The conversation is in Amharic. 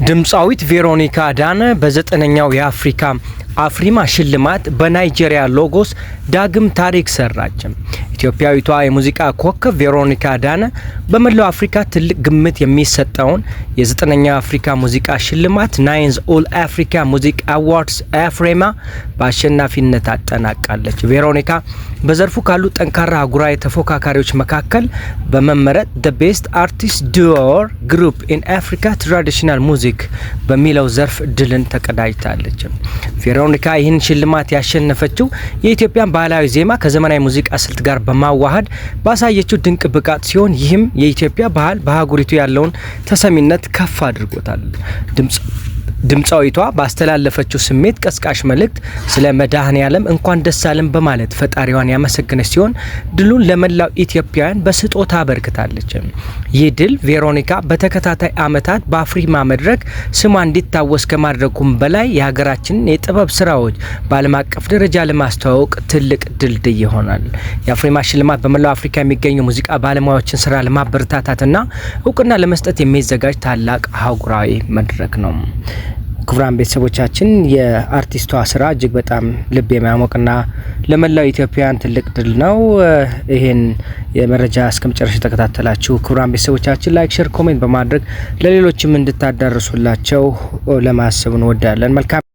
ድምጻዊት ቬሮኒካ አዳነ በዘጠነኛው የአፍሪካ አፍሪማ ሽልማት በናይጄሪያ ሎጎስ ዳግም ታሪክ ሰራች። ኢትዮጵያዊቷ የሙዚቃ ኮከብ ቬሮኒካ አዳነ በመላው አፍሪካ ትልቅ ግምት የሚሰጠውን የ9ኛው አፍሪካ ሙዚቃ ሽልማት ናይንዝ ኦል አፍሪካ ሙዚክ አዋርድስ አፍሪማ በአሸናፊነት አጠናቃለች። ቬሮኒካ በዘርፉ ካሉ ጠንካራ አህጉራዊ ተፎካካሪዎች መካከል በመመረጥ The Best Artist Duo Group in Africa Traditional Music በሚለው ዘርፍ ድልን ተቀዳጅታለች። ቬሮኒካ ይህን ሽልማት ያሸነፈችው የኢትዮጵያን ባህላዊ ዜማ ከዘመናዊ ሙዚቃ ስልት ጋር በማዋሃድ ባሳየችው ድንቅ ብቃት ሲሆን ይህም የኢትዮጵያ ባህል በአህጉሪቱ ያለውን ተሰሚነት ከፍ አድርጎታል። ድምጻዊቷ ባስተላለፈችው ስሜት ቀስቃሽ መልእክት ስለ መድኃኔዓለም እንኳን ደስ አለን በማለት ፈጣሪዋን ያመሰገነች ሲሆን ድሉን ለመላው ኢትዮጵያውያን በስጦታ አበርክታለች። ይህ ድል ቬሮኒካ በተከታታይ ዓመታት በአፍሪማ መድረክ ስሟ እንዲታወስ ከማድረጉም በላይ የሀገራችንን የጥበብ ስራዎች በዓለም አቀፍ ደረጃ ለማስተዋወቅ ትልቅ ድልድይ ይሆናል። የአፍሪማ ሽልማት በመላው አፍሪካ የሚገኙ ሙዚቃ ባለሙያዎችን ስራ ለማበረታታትና እውቅና ለመስጠት የሚዘጋጅ ታላቅ አህጉራዊ መድረክ ነው። ክቡራን ቤተሰቦቻችን የአርቲስቷ ስራ እጅግ በጣም ልብ የሚያሞቅና ለመላው ኢትዮጵያውያን ትልቅ ድል ነው። ይሄን የመረጃ እስከመጨረሻ ተከታተላችሁ ክቡራን ቤተሰቦቻችን ላይክ፣ ሼር፣ ኮሜንት በማድረግ ለሌሎችም እንድታዳርሱላቸው ለማሰብ እንወዳለን። መልካም